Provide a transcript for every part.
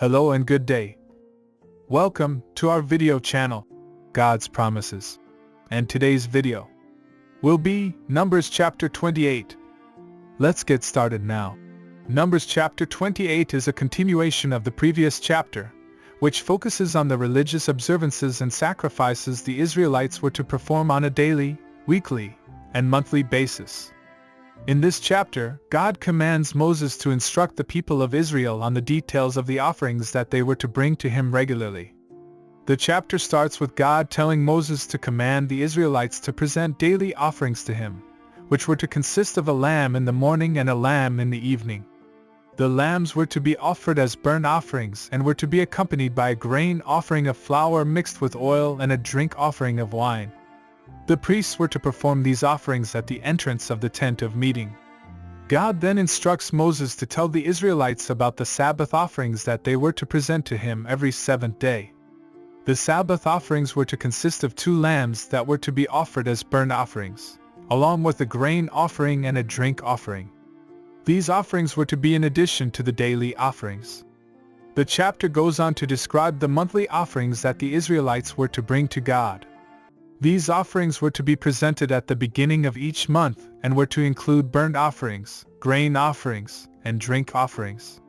Hello and good day. Welcome to our video channel, God's Promises. And today's video will be Numbers chapter 28. Let's get started now. Numbers chapter 28 is a continuation of the previous chapter, which focuses on the religious observances and sacrifices the Israelites were to perform on a daily, weekly, and monthly basis. In this chapter, God commands Moses to instruct the people of Israel on the details of the offerings that they were to bring to him regularly. The chapter starts with God telling Moses to command the Israelites to present daily offerings to him, which were to consist of a lamb in the morning and a lamb in the evening. The lambs were to be offered as burnt offerings and were to be accompanied by a grain offering of flour mixed with oil and a drink offering of wine. The priests were to perform these offerings at the entrance of the tent of meeting. God then instructs Moses to tell the Israelites about the Sabbath offerings that they were to present to him every seventh day. The Sabbath offerings were to consist of 2 lambs that were to be offered as burnt offerings, along with a grain offering and a drink offering. These offerings were to be in addition to the daily offerings. The chapter goes on to describe the monthly offerings that the Israelites were to bring to God. These offerings were to be presented at the beginning of each month and were to include burnt offerings, grain offerings, and drink offerings.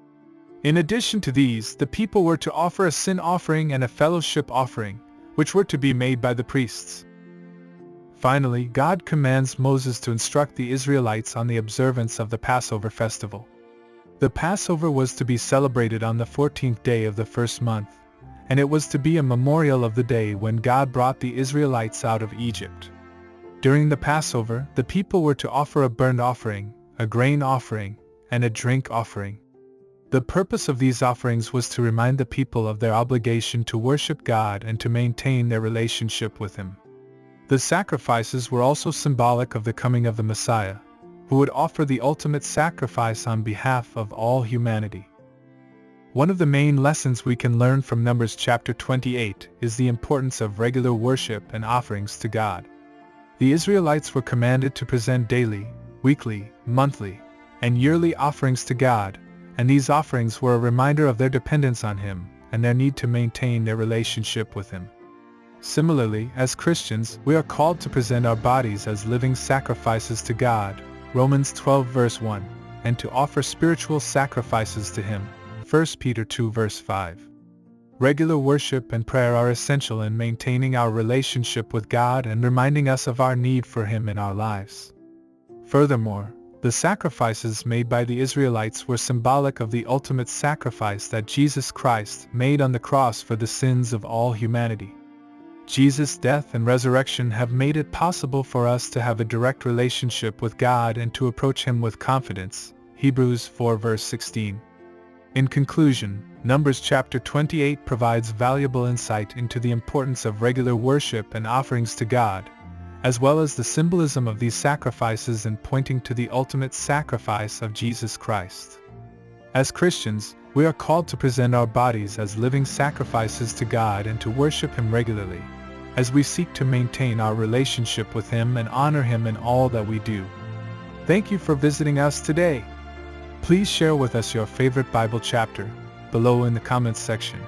In addition to these, the people were to offer a sin offering and a fellowship offering, which were to be made by the priests. Finally, God commands Moses to instruct the Israelites on the observance of the Passover festival. The Passover was to be celebrated on the 14th day of the first month, and it was to be a memorial of the day when God brought the Israelites out of Egypt. During the Passover, the people were to offer a burnt offering, a grain offering, and a drink offering. The purpose of these offerings was to remind the people of their obligation to worship God and to maintain their relationship with Him. The sacrifices were also symbolic of the coming of the Messiah, who would offer the ultimate sacrifice on behalf of all humanity. One of the main lessons we can learn from Numbers chapter 28 is the importance of regular worship and offerings to God. The Israelites were commanded to present daily, weekly, monthly, and yearly offerings to God, and these offerings were a reminder of their dependence on Him and their need to maintain their relationship with Him. Similarly, as Christians, we are called to present our bodies as living sacrifices to God, Romans 12 verse 1, and to offer spiritual sacrifices to Him, 1 Peter 2 verse 5. Regular worship and prayer are essential in maintaining our relationship with God and reminding us of our need for Him in our lives. Furthermore, the sacrifices made by the Israelites were symbolic of the ultimate sacrifice that Jesus Christ made on the cross for the sins of all humanity. Jesus' death and resurrection have made it possible for us to have a direct relationship with God and to approach Him with confidence, Hebrews 4 verse 16. In conclusion, Numbers chapter 28 provides valuable insight into the importance of regular worship and offerings to God, as well as the symbolism of these sacrifices in pointing to the ultimate sacrifice of Jesus Christ. As Christians, we are called to present our bodies as living sacrifices to God and to worship Him regularly, as we seek to maintain our relationship with Him and honor Him in all that we do. Thank you for visiting us today. Please share with us your favorite Bible chapter below in the comments section.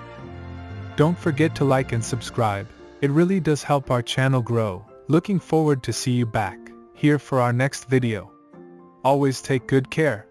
Don't forget to like and subscribe. It really does help our channel grow. Looking forward to see you back here for our next video. Always take good care.